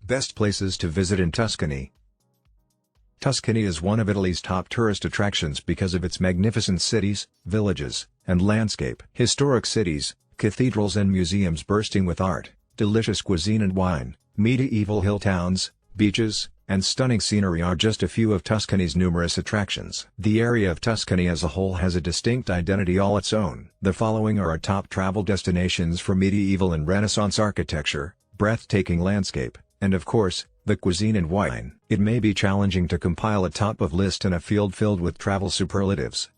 Best places to visit in Tuscany. Tuscany is one of Italy's top tourist attractions because of its magnificent cities, villages, and landscape. Historic cities, cathedrals and museums bursting with art, delicious cuisine and wine, medieval hill towns, beaches, and stunning scenery are just a few of Tuscany's numerous attractions. The area of Tuscany as a whole has a distinct identity all its own. The following are our top travel destinations for medieval and Renaissance architecture, breathtaking landscape, and of course, the cuisine and wine. It may be challenging to compile a top of list in a field filled with travel superlatives.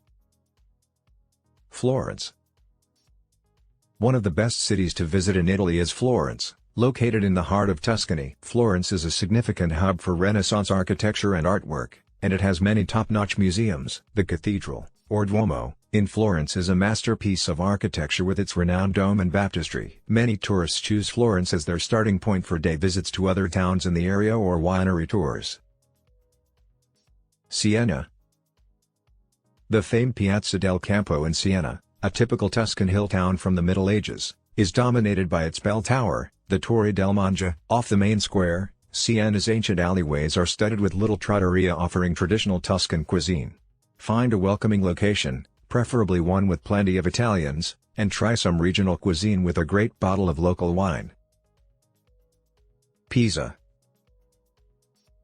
Florence. One of the best cities to visit in Italy is Florence, located in the heart of Tuscany. Florence is a significant hub for Renaissance architecture and artwork, and it has many top-notch museums. The Cathedral, or Duomo, in Florence is a masterpiece of architecture with its renowned dome and baptistry. Many tourists choose Florence as their starting point for day visits to other towns in the area or winery tours. Siena. The famed Piazza del Campo in Siena, a typical Tuscan hill town from the Middle Ages, is dominated by its bell tower, the Torre del Mangia. Off the main square, Siena's ancient alleyways are studded with little trattoria offering traditional Tuscan cuisine. Find a welcoming location, preferably one with plenty of Italians, and try some regional cuisine with a great bottle of local wine. Pisa.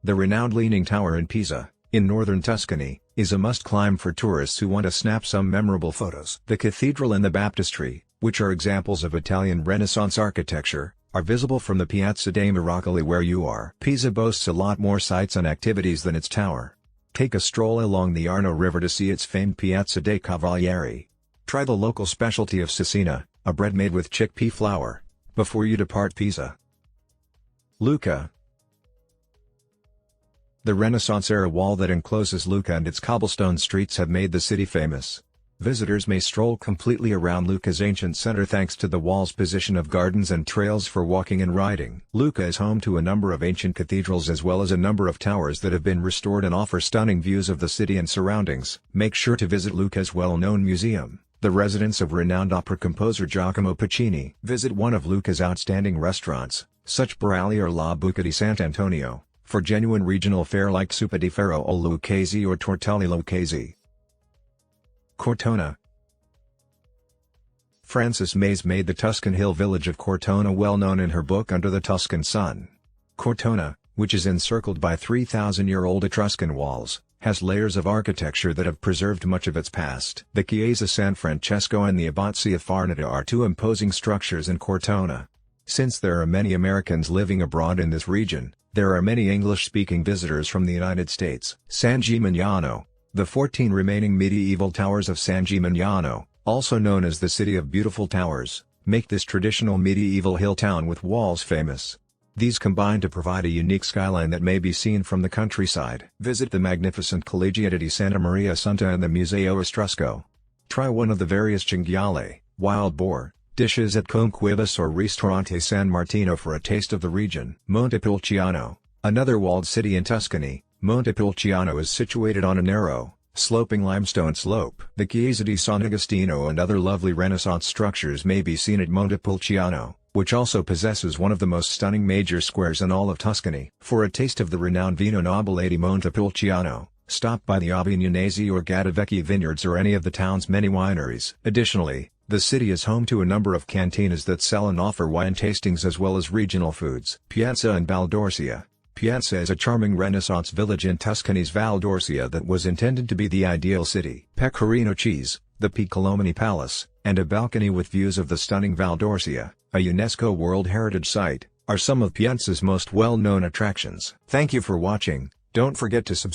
The renowned Leaning Tower in Pisa, in northern Tuscany, is a must-climb for tourists who want to snap some memorable photos. The cathedral and the baptistry, which are examples of Italian Renaissance architecture, are visible from the Piazza dei Miracoli where you are. Pisa boasts a lot more sights and activities than its tower. Take a stroll along the Arno River to see its famed Piazza dei Cavalieri. Try the local specialty of cecina, a bread made with chickpea flour, before you depart Pisa. Luca. The Renaissance-era wall that encloses Luca and its cobblestone streets have made the city famous. Visitors may stroll completely around Luca's ancient center thanks to the wall's position of gardens and trails for walking and riding. Luca is home to a number of ancient cathedrals as well as a number of towers that have been restored and offer stunning views of the city and surroundings. Make sure to visit Luca's well-known museum, the residence of renowned opera composer Giacomo Puccini. Visit one of Luca's outstanding restaurants, such Barali or La Buca di Sant'Antonio, for genuine regional fare like Zuppa di Ferro o Lucchese or Tortelli Lucchese. Cortona. Frances Mays made the Tuscan hill village of Cortona well known in her book Under the Tuscan Sun. Cortona, which is encircled by 3,000-year-old Etruscan walls, has layers of architecture that have preserved much of its past. The Chiesa San Francesco and the Abbazia Farneta are two imposing structures in Cortona. Since there are many Americans living abroad in this region, there are many English-speaking visitors from the United States. San Gimignano. The 14 remaining medieval towers of San Gimignano, also known as the City of Beautiful Towers, make this traditional medieval hill town with walls famous. These combine to provide a unique skyline that may be seen from the countryside. Visit the magnificent Collegiata di Santa Maria Assunta and the Museo Etrusco. Try one of the various cinghiale, wild boar, dishes at Conquivas or Ristorante San Martino for a taste of the region. Montepulciano, another walled city in Tuscany. Montepulciano is situated on a narrow, sloping limestone slope. The Chiesa di San Agostino and other lovely Renaissance structures may be seen at Montepulciano, which also possesses one of the most stunning major squares in all of Tuscany. For a taste of the renowned Vino Nobile di Montepulciano, stop by the Avignonesi or Gatavecchi vineyards or any of the town's many wineries. Additionally, the city is home to a number of cantinas that sell and offer wine tastings as well as regional foods. Piazza and Valdorcia. Piazza is a charming Renaissance village in Tuscany's Val d'Orcia that was intended to be the ideal city. Pecorino cheese, the Piccolomini Palace, and a balcony with views of the stunning Val d'Orcia, a UNESCO World Heritage Site, are some of Piazza's most well-known attractions. Thank you for watching. Don't forget to subscribe.